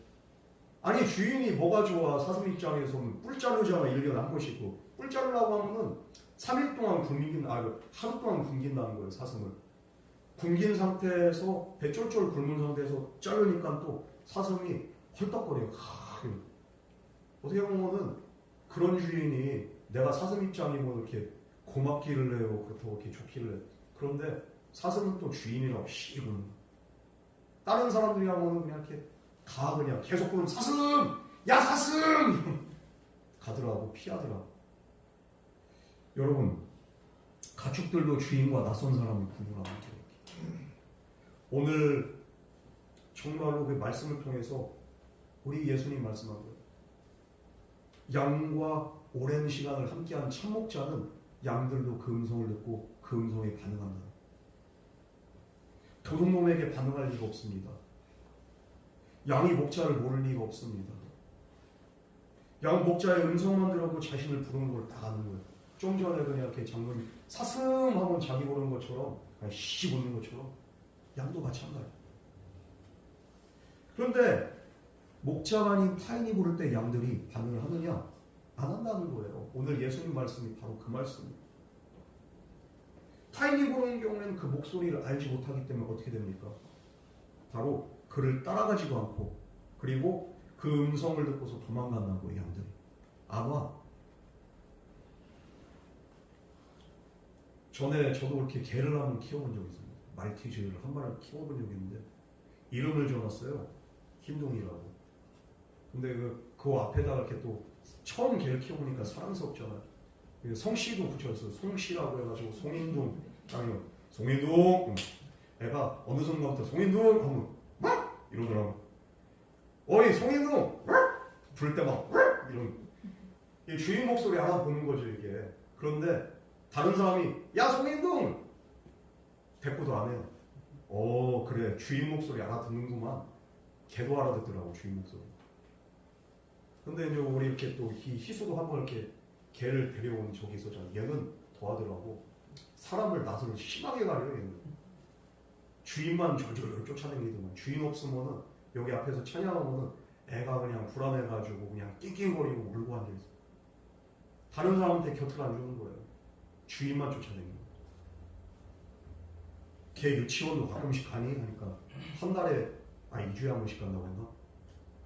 아니 주인이 뭐가 좋아. 사슴 입장에서는 뿔 자르잖아. 1년에 한 번씩. 뿔 자르려고 하면은 3일 동안 하루 동안 굶긴다는 거예요. 사슴을. 굶긴 상태에서 배 쫄쫄 굶은 상태에서 자르니까 또 사슴이 헐떡거려요. 어떻게 보면은 그런 주인이 내가 사슴 입장이면 이렇게 고맙기를 해요. 그렇다고 이렇게 좋기를 해요. 그런데 사슴은 또 주인이라고 시군. 다른 사람들이 하면은 그냥 이렇게 가 그냥 계속 부르면 사슴! 야 사슴! 가더라고. 피하더라고. 여러분 가축들도 주인과 낯선 사람을 구분합니다. 오늘 정말로 그 말씀을 통해서 우리 예수님 말씀한 거예요. 양과 오랜 시간을 함께한 참목자는 양들도 그 음성을 듣고 그 음성에 반응한다. 도둑놈에게 반응할 리가 없습니다. 양이 목자를 모를 리가 없습니다. 양 목자의 음성만 들어도 자신을 부르는 걸 다 아는 거예요. 좀 전에 그냥 이렇게 장로님 사슴 하면 자기 부르는 것처럼 그냥 씨 웃는 것처럼 양도 마찬가지예요. 그런데 목자가 아닌 타인이 부를 때 양들이 반응을 하느냐? 안 한다는 거예요. 오늘 예수님 말씀이 바로 그 말씀이에요. 타인이 부르는 경우에는 그 목소리를 알지 못하기 때문에 어떻게 됩니까? 바로 그를 따라가지도 않고 그리고 그 음성을 듣고서 도망간다고요. 양들이. 아마 전에 저도 그렇게 개를 한번 키워본 적이 있습니다. 말티즈를 한 마리 키워본 적이 있는데 이름을 지어놨어요. 흰둥이라고. 근데 그 앞에다가 이렇게 또 처음 개를 키워보니까 사랑스럽잖아요. 성씨도 붙였어요. 송씨라고 해가지고 송인둥 아니면 송인둥. 애가 어느 순간부터 송인둥 하면 막 이러더라고. 어이 송인둥 부를 때 막 이런 이 주인 목소리 알아보는 거죠 이게. 그런데 다른 사람이 야 송인둥 대꾸도 안 해요. 그래 주인 목소리 알아듣는구만. 개도 알아듣더라고 주인 목소리. 근데 이제 우리 이렇게 또 희수도 한번 이렇게 개를 데려온 적이 있었잖아요. 얘는 더 하더라고. 사람을 낯을 심하게 가려요. 얘는. 주인만 저절로 쫓아다니더만. 주인 없으면은 여기 앞에서 찬양하면은 애가 그냥 불안해가지고 그냥 낑낑거리고 울고 앉아있어. 다른 사람한테 곁을 안 주는 거예요. 주인만 쫓아다니는 거예요. 개 유치원도 가끔씩 가니? 하니까 한 달에 2주에 한 번씩 간다고 했나?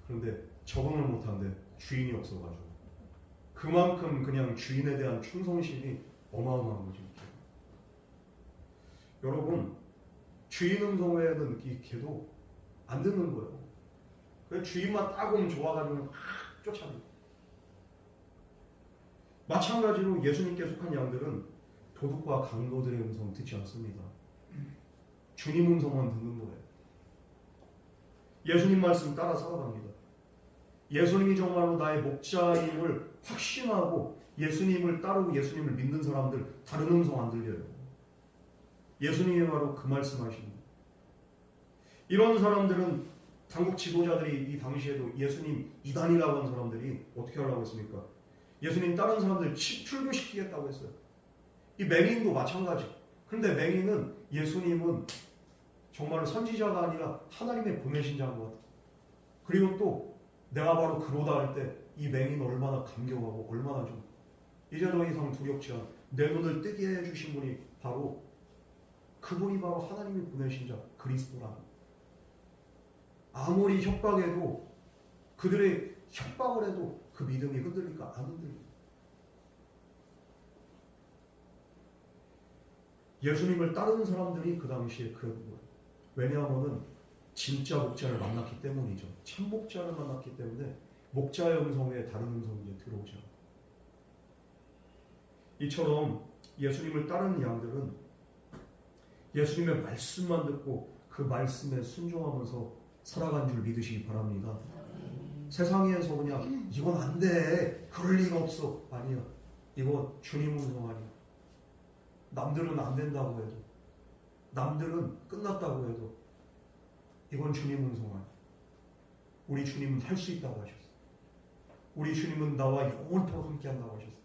그런데 적응을 못한대. 주인이 없어가지고. 그만큼 그냥 주인에 대한 충성심이 어마어마한 거죠. 여러분 주인 음성 외에는 이 개도 안 듣는 거예요. 그래서 주인만 딱 오면 좋아가지고 막 쫓아내요. 마찬가지로 예수님께 속한 양들은 도둑과 강도들의 음성 듣지 않습니다. 주님 음성만 듣는 거예요. 예수님 말씀 따라 살아갑니다. 예수님이 정말로 나의 목자임을 확신하고 예수님을 따르고 예수님을 믿는 사람들 다른 음성 안 들려요. 예수님이 바로 그 말씀하십니다. 이런 사람들은 당국 지도자들이 이 당시에도 예수님 이단이라고 하는 사람들이 어떻게 하려고 했습니까? 예수님 다른 사람들 출교시키겠다고 했어요. 이 맹인도 마찬가지. 그런데 맹인은 예수님은 정말로 선지자가 아니라 하나님의 보내신 자인 것 같아요. 그리고 또 내가 바로 그로다 할 때 이 맹인 얼마나 감격하고 얼마나 좀 이제 더 이상 두렵지 않아. 내 눈을 뜨게 해주신 분이 바로 그분이 바로 하나님이 보내신 자 그리스도라. 아무리 협박해도 그들의 협박을 해도 그 믿음이 흔들릴까? 안 흔들려. 예수님을 따르는 사람들이 그 당시에 그런 거예요. 왜냐하면은 진짜 목자를 만났기 때문이죠. 참 목자를 만났기 때문에 목자의 음성 외에 다른 음성이 이제 들어오죠. 이처럼 예수님을 따르는 양들은 예수님의 말씀만 듣고 그 말씀에 순종하면서 살아간 줄 믿으시기 바랍니다. 세상에서 그냥 이건 안 돼, 그럴 리가 없어. 아니야. 이거 주님 음성 아니야. 남들은 안 된다고 해도, 남들은 끝났다고 해도 이건 주님 음성 아니야. 우리 주님은 할 수 있다고 하셨어. 우리 주님은 나와 영원토록 함께한다고 하셨어.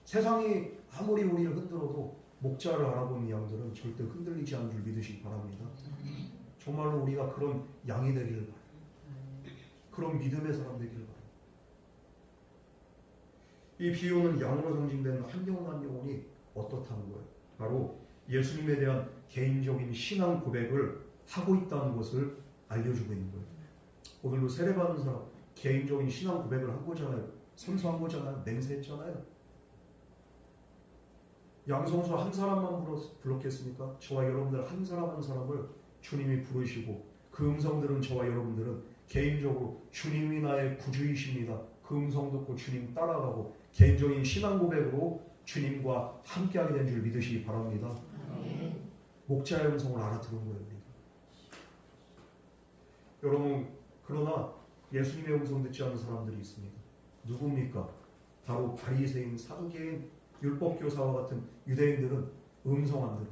세상이 아무리 우리를 흔들어도 목자를 알아보는 양들은 절대 흔들리지 않는 줄 믿으시기 바랍니다. 정말로 우리가 그런 양이 되기를 바랍니다. 그런 믿음의 사람 되기를 바랍니다. 이 비유는 양으로 상징되는 한 영혼 한 영혼이 어떻다는 거예요? 바로 예수님에 대한 개인적인 신앙 고백을 하고 있다는 것을 알려주고 있는 거예요. 오늘도 세례받은 사람 개인적인 신앙 고백을 한 거잖아요. 선서한 거잖아요. 맹세했잖아요. 양성소 한 사람만 불렀겠습니까? 저와 여러분들 한 사람 한 사람을 주님이 부르시고 그 음성들은 저와 여러분들은 개인적으로 주님이 나의 구주이십니다. 그 음성 듣고 주님 따라가고 개인적인 신앙 고백으로 주님과 함께하게 된 줄 믿으시기 바랍니다. 목자의 음성을 알아들은 거예요. 여러분, 그러나 예수님의 음성 듣지 않는 사람들이 있습니다. 누굽니까? 바로 바리새인, 사두개인, 율법교사와 같은 유대인들은 음성 안 들어.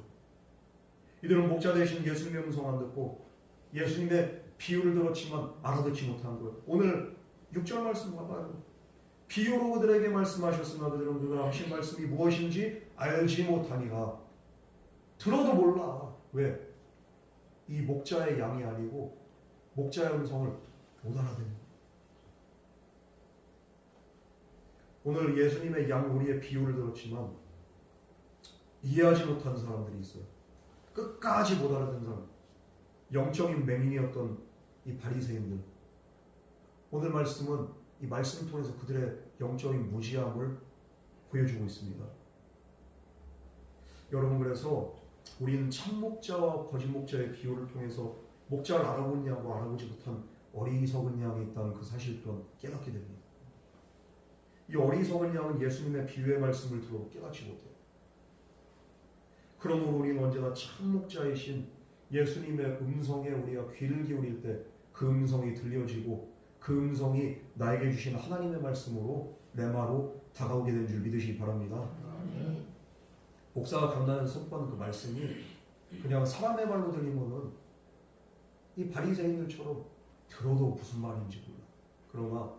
이들은 목자 대신 예수님의 음성 안 듣고 예수님의 비유를 들었지만 알아듣지 못한 거예요. 오늘 6절 말씀 봐봐요. 비유로 그들에게 말씀하셨으나 그들은 그가 하신 말씀이 무엇인지 알지 못하니라. 들어도 몰라. 왜? 이 목자의 양이 아니고 목자의 음성을 못 알아듣는 거예요. 오늘 예수님의 양 우리의 비유를 들었지만 이해하지 못한 사람들이 있어요. 끝까지 못 알아듣는 사람. 영적인 맹인이었던 이 바리새인들. 오늘 말씀은 이 말씀을 통해서 그들의 영적인 무지함을 보여주고 있습니다. 여러분, 그래서 우리는 참 목자와 거짓 목자의 비유를 통해서 목자를 알아본 양과 알아보지 못한 어리석은 양이 있다는 그 사실 또한 깨닫게 됩니다. 이 어리석은 양은 예수님의 비유의 말씀을 들어도 깨닫지 못해요. 그러므로 우리는 언제나 참 목자이신 예수님의 음성에 우리가 귀를 기울일 때 그 음성이 들려지고 그 음성이 나에게 주신 하나님의 말씀으로 레마로 다가오게 된 줄 믿으시기 바랍니다. 목사가 강단에서 선포하는 그 말씀이 그냥 사람의 말로 들리면은 이 바리새인들처럼 들어도 무슨 말인지 몰라. 그러나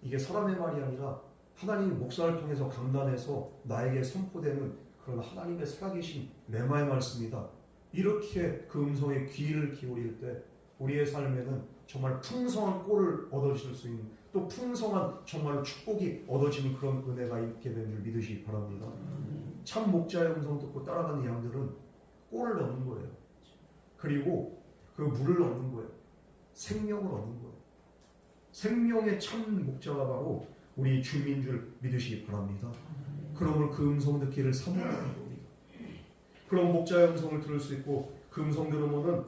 이게 사람의 말이 아니라 하나님의 목사를 통해서 강단에서 나에게 선포되는 그런 하나님의 살아계신 레마의 말씀이다. 이렇게 그 음성에 귀를 기울일 때 우리의 삶에는 정말 풍성한 꼴을 얻어질 수 있는, 또 풍성한 정말로 축복이 얻어지는 그런 은혜가 있게 된 줄 믿으시기 바랍니다. 참 목자의 음성 듣고 따라가는 양들은 꼴을 얻는 거예요. 그리고 그 물을 얻는 거예요. 생명을 얻는 거예요. 생명의 참 목자가 바로 우리 주님인 줄 믿으시기 바랍니다. 그러므로 그 음성 듣기를 사모하는 겁니다. 그럼 목자의 음성을 들을 수 있고 그 음성 들으면은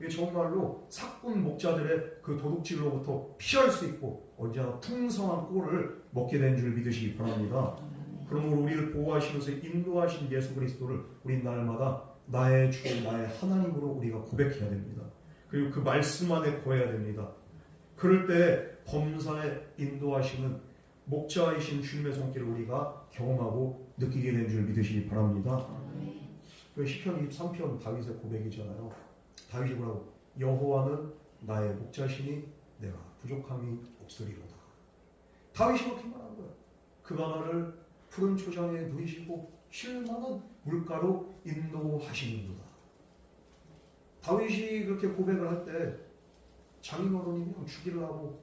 정말로 사꾼 목자들의 그 도둑질로부터 피할 수 있고 언제나 풍성한 꼴을 먹게 된 줄 믿으시기 바랍니다. 그러므로 우리를 보호하시면서 인도하신 예수 그리스도를 우리 날마다 나의 주, 나의 하나님으로 우리가 고백해야 됩니다. 그리고 그 말씀 안에 거해야 됩니다. 그럴 때 범사에 인도하시는 목자이신 주님의 손길을 우리가 경험하고 느끼게 된 줄 믿으시기 바랍니다. 시편 23편 다윗의 고백이잖아요. 다윗이 뭐라고? 여호와는 나의 목자시니 내가 부족함이 없으리로다. 다윗이 그렇게 말한 거예요. 그가 나를 푸른 초장에 누이시고 쉴만한 물가로 인도하시는도다. 다윗이 그렇게 고백을 할 때 장인어른이 그냥 죽이려고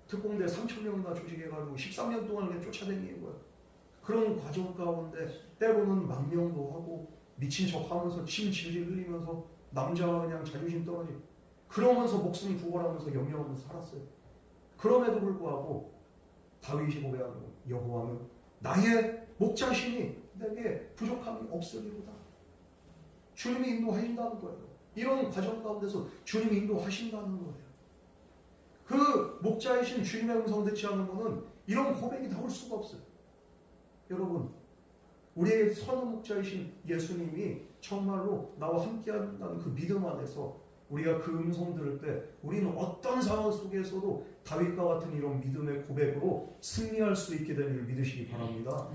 특공대 3,000명이나 조직해가지고 13년 동안 그냥 쫓아다니는 거예요. 그런 과정 가운데 때로는 망명도 하고 미친 척하면서 침 질질 흘리면서 남자가 그냥 자존심 떨어지고 그러면서 목숨 구걸하면서 영영하면서 살았어요. 그럼에도 불구하고 다윗이 고백하는 거예요. 여호와는 나의 목자시니 내게 부족함이 없으리로다. 주님이 인도하신다는 거예요. 이런 과정 가운데서 주님이 인도하신다는 거예요. 그 목자이신 주님의 음성 듣지 않으면 이런 고백이 나올 수가 없어요. 여러분, 우리의 선한 목자이신 예수님이 정말로 나와 함께한다는 그 믿음 안에서 우리가 그 음성 들을 때 우리는 어떤 상황 속에서도 다윗과 같은 이런 믿음의 고백으로 승리할 수 있게 되는 줄 믿으시기 바랍니다.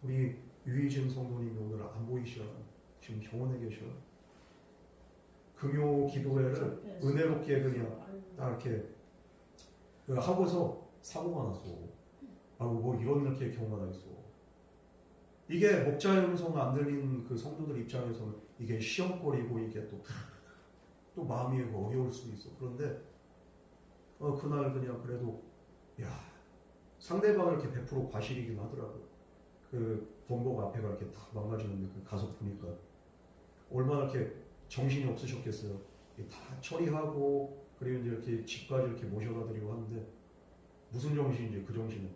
우리 유희진 성도님이 오늘 안 보이셔요. 지금 병원에 계셔요. 금요 기도회를 은혜롭게 그냥 딱 이렇게 하고서 사고가 났어. 아이고 뭐 이런 이렇게 경우가 다 있어. 이게 목자의 음성 안 들린 그 성도들 입장에서는 이게 시험거리고 이게 또 마음이 어려울 수도 있어. 그런데 그날 그냥 그래도 상대방을 이렇게 100% 과실이긴 하더라고. 그 본보가 앞에가 이렇게 다 망가지는데 그 가서 보니까 얼마나 이렇게 정신이 없으셨겠어요. 다 처리하고 그리고 이제 이렇게 집까지 이렇게 모셔다 드리고 하는데 무슨 정신인지 그 정신은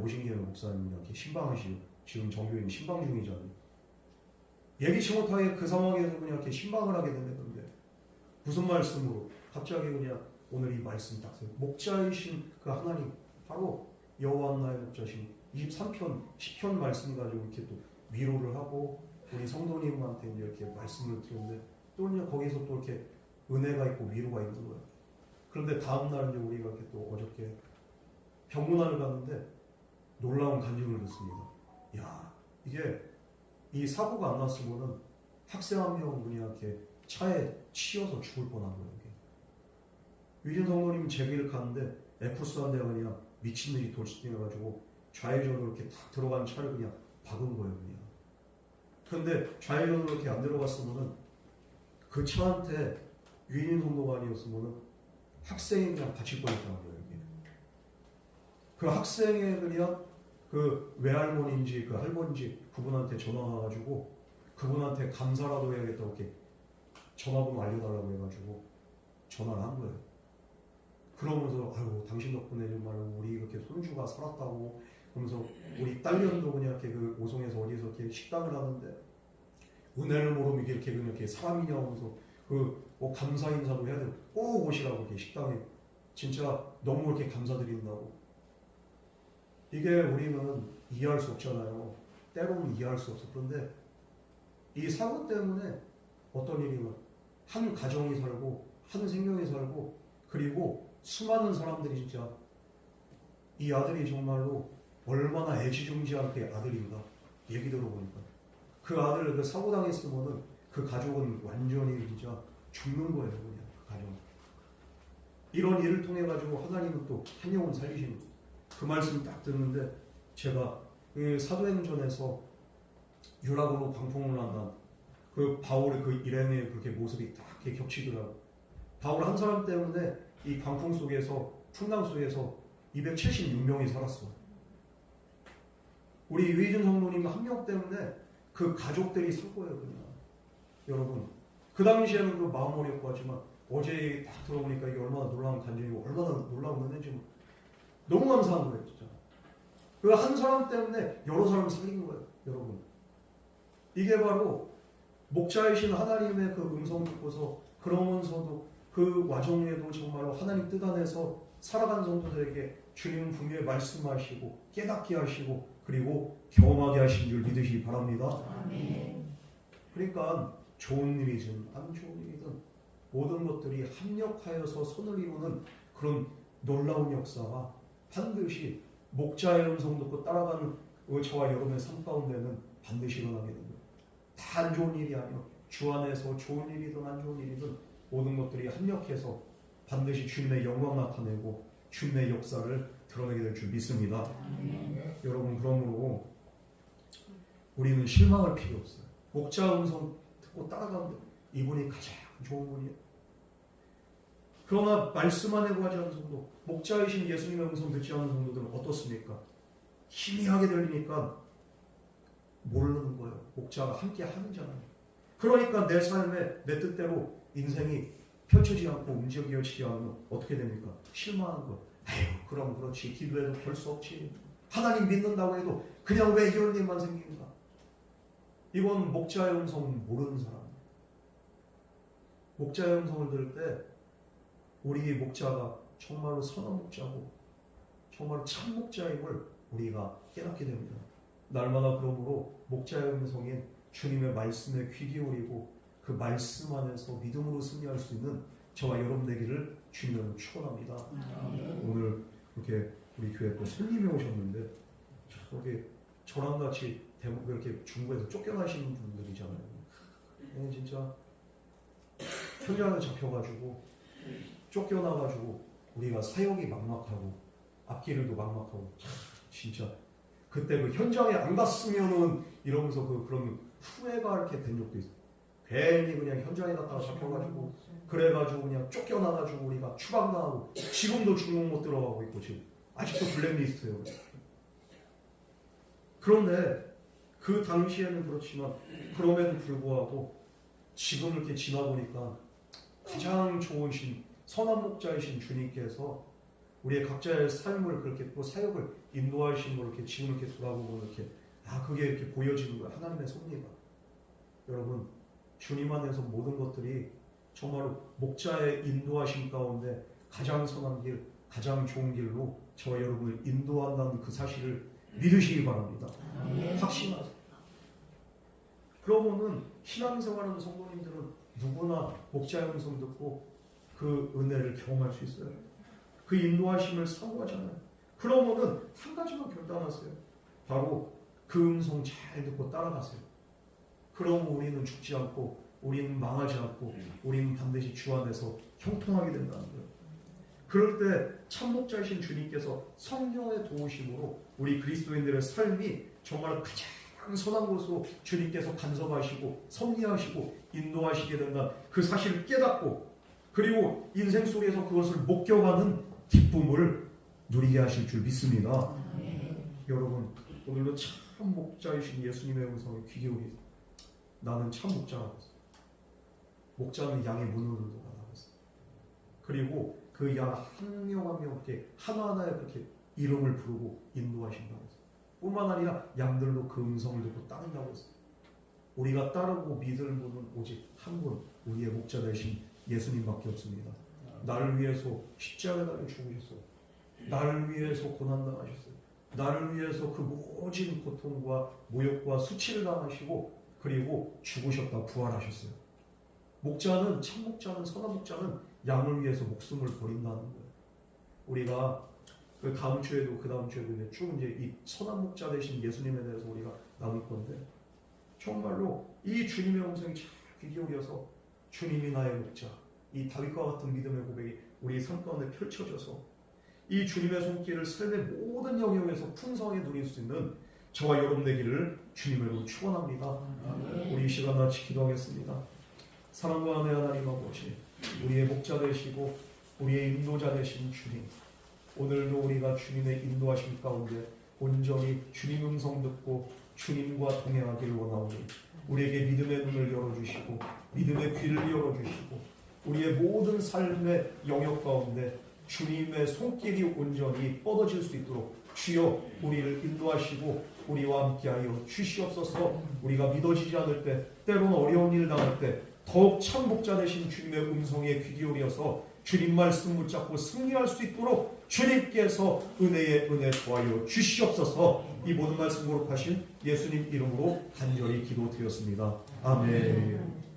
오신기는 목사님이랑 이렇게 신방하시고 지금 정교인 신방 중이잖아요. 예기치 못하게 그 상황에서 그냥 이렇게 신방을 하게 된다던데 무슨 말씀으로? 갑자기 그냥 오늘 이 말씀 딱 써요. 목자이신 그 하나님, 바로 여호와 나의 목자신 23편 10편 말씀 가지고 이렇게 또 위로를 하고 우리 성도님한테 이제 이렇게 말씀을 드렸는데 또 이제 거기서 또 이렇게 은혜가 있고 위로가 있는 거예요. 그런데 다음 날 이제 우리가 이렇게 또 어저께 병문안을 갔는데 놀라운 간증을 듣습니다. 야, 이게 이 사고가 안 났으면은 학생 한 명은 그냥 이렇게 차에 치여서 죽을 뻔한 거예요. 위진 성도님 제기를 가는데 에쿠스 한 대가 그냥 미친 듯이 돌진해가지고 좌회전으로 이렇게 탁 들어간 차를 그냥 박은 거예요, 그냥. 근데 좌회전으로 이렇게 안 들어갔으면은 그 차한테 위진 성도가 아니었으면은 학생이 그냥 다칠 뻔했다는 거예요, 이게. 그 학생의 그냥 그 외할머니인지 그 할머니인지 그분한테 전화가 와가지고 그분한테 감사라도 해야겠다고 이렇게 전화번호 알려달라고 해가지고 전화를 한 거예요. 그러면서 아유 당신 덕분에 정말 우리 이렇게 손주가 살았다고 그러면서 우리 딸년도 그냥 이렇게 그 오송에서 어디서 이렇게 식당을 하는데 은혜를 모르면 이렇게 그냥 이렇게 사람이냐 하면서 그 뭐 감사 인사도 해야 되고 꼭 오시라고 이렇게 식당에 진짜 너무 이렇게 감사드린다고. 이게 우리는 이해할 수 없잖아요. 때로는 이해할 수 없어. 그런데 이 사고 때문에 어떤 일이면 한 가정이 살고 한 생명이 살고 그리고 수많은 사람들이 진짜 이 아들이 정말로 얼마나 애지중지한 그 아들인가 얘기 들어보니까 그 아들 그 사고 당했으면은 그 가족은 완전히 진짜 죽는 거예요. 그냥 그 가정. 이런 일을 통해 가지고 하나님은 또 한 영혼 살리시는 거예요. 그 말씀 딱 듣는데 제가 그 사도행전에서 유락으로 광풍을 만난 그 바울의 그 일행의 그렇게 모습이 딱 이렇게 겹치더라고. 바울 한 사람 때문에 이 광풍 속에서 풍랑 속에서 276명이 살았어. 우리 위진 성도님 한 명 때문에 그 가족들이 살 거예요, 그냥. 여러분, 그 당시에는 그 마음 어렵고 하지만 어제 딱 들어보니까 이게 얼마나 놀라운 간증이고 얼마나 놀라운 은혜인지 너무 감사한 거예요, 진짜. 그 한 사람 때문에 여러 사람을 살린 거예요, 여러분. 이게 바로 목자이신 하나님의 그 음성 듣고서 그러면서도 그 와중에도 정말로 하나님 뜻 안에서 살아간 성도들에게 주님은 분명히 말씀하시고 깨닫게 하시고 그리고 경험하게 하신 줄 믿으시기 바랍니다. 아멘. 그러니까 좋은 일이든 안 좋은 일이든 모든 것들이 합력하여서 선을 이루는 그런 놀라운 역사가 반드시 목자의 음성 듣고 따라가는 저와 여러분의 삶 가운데는 반드시 일어나게 됩니다. 다 안 좋은 일이 아니요. 주 안에서 좋은 일이든 안 좋은 일이든 모든 것들이 합력해서 반드시 주님의 영광 나타내고 주님의 역사를 드러내게 될 줄 믿습니다. 여러분 그러므로 우리는 실망할 필요 없어요. 목자 음성 듣고 따라가면 이분이 가장 좋은 분이에요. 그러나 말씀 안 해고 하지 않은 성도, 목자이신 예수님의 음성 듣지 않은 성도들은 어떻습니까? 희미하게 들리니까 모르는 거예요. 목자가 함께 하는 자는. 그러니까 내 삶에 내 뜻대로 인생이 펼쳐지지 않고 움직여지지 않으면 어떻게 됩니까? 실망한 거. 아유 그럼 그렇지. 기도해도 별 수 없지. 하나님 믿는다고 해도 그냥 왜 이런 일만 생긴가? 이건 목자의 음성은 모르는 사람. 목자의 음성을 들을 때 우리 목자가 정말로 선한 목자고 정말 참 목자임을 우리가 깨닫게 됩니다. 날마다 그러므로 목자의 음성인 주님의 말씀에 귀 기울이고 그 말씀 안에서 믿음으로 승리할 수 있는 저와 여러분 되기를 주님으로 축원합니다. 오늘 이렇게 우리 교회 또 손님이 오셨는데 저기 저랑 같이 이렇게 중국에서 쫓겨나시는 분들이잖아요. 진짜 현장에 잡혀가지고 쫓겨나가지고 우리가 사역이 막막하고 앞길도 막막하고 진짜 그때 그 현장에 안 갔으면은 이러면서 그런 후회가 이렇게 된 적도 있어요. 괜히 그냥 현장에 갔다가 잡혀가지고 그래가지고 그냥 쫓겨나가지고 우리가 추방당하고 지금도 중국 못 들어가고 있고 지금 아직도 블랙리스트예요. 그런데 그 당시에는 그렇지만 그럼에도 불구하고 지금 이렇게 지나보니까 가장 좋으신 선한 목자이신 주님께서 우리의 각자의 삶을 그렇게 또 사역을 인도하신 걸 이렇게 지금 이렇게 돌아보고 이렇게 그게 이렇게 보여지는 거예요. 하나님의 섭리가. 여러분 주님 안에서 모든 것들이 정말로 목자의 인도하심 가운데 가장 선한 길, 가장 좋은 길로 저와 여러분을 인도한다는 그 사실을 믿으시기 바랍니다. 확신하세요. 그러면은 신앙생활하는 성도님들은 누구나 목자의 음성 듣고 그 은혜를 경험할 수 있어요. 그 인도하심을 사모하잖아요. 그러면은 한 가지만 결단하세요. 바로 그 음성 잘 듣고 따라가세요. 그럼 우리는 죽지 않고, 우리는 망하지 않고, 우리는 반드시 주 안에서 형통하게 된다는 거예요. 그럴 때 참목자이신 주님께서 성령의 도우심으로 우리 그리스도인들의 삶이 정말 가장 선한 곳으로 주님께서 간섭하시고 섭리하시고 인도하시게 된다, 그 사실을 깨닫고, 그리고 인생 속에서 그것을 목격하는 기쁨을 누리게 하실 줄 믿습니다. 여러분, 오늘도 참 목자이신 예수님의 음성에 귀 기울이세요. 나는 참 목자라고 했어요. 목자는 양의 문으로 나가겠어요. 그리고 그 양 한 명 한 명 이렇게 하나하나에 그렇게 이름을 부르고 인도하신다고 했어요. 뿐만 아니라 양들도 그 음성을 듣고 따른다고 했어요. 우리가 따르고 믿을 분은 오직 한 분, 우리의 목자 되신 예수님밖에 없습니다. 나를 위해서 십자가에 달려 죽으셨어요. 나를 위해서 고난당하셨어요. 나를 위해서 그 모진 고통과 모욕과 수치를 당하시고 그리고 죽으셨다 부활하셨어요. 목자는, 참 목자는, 선한 목자는 양을 위해서 목숨을 버린다는 거예요. 우리가 그 다음 주에도 그 다음 주에도 쭉 이제 이 선한 목자 되신 예수님에 대해서 우리가 나눌 건데, 정말로 이 주님의 음성이 잘 귀 기울여서 주님이 나의 목자, 이 다윗과 같은 믿음의 고백이 우리 삶 가운데 펼쳐져서 이 주님의 손길을 삶의 모든 영역에서 풍성하게 누릴 수 있는 저와 여러분 되기를 주님으로 축원합니다. 우리 이 시간 같이 기도하겠습니다. 사랑과 은혜 하나님 아버지, 우리의 목자 되시고 우리의 인도자 되신 주님, 오늘도 우리가 주님의 인도하심 가운데 온전히 주님 음성 듣고 주님과 동행하기를 원하오니 우리에게 믿음의 눈을 열어주시고 믿음의 귀를 열어주시고 우리의 모든 삶의 영역 가운데 주님의 손길이 온전히 뻗어질 수 있도록 주여 우리를 인도하시고 우리와 함께하여 주시옵소서. 우리가 믿어지지 않을 때, 때로는 어려운 일 당할 때 더욱 참 목자 되신 주님의 음성에 귀 기울여서 주님 말씀 붙잡고 승리할 수 있도록 주님께서 은혜의 은혜 더하여 주시옵소서. 이 모든 말씀 거룩하신 예수님 이름으로 간절히 기도드렸습니다. 아멘.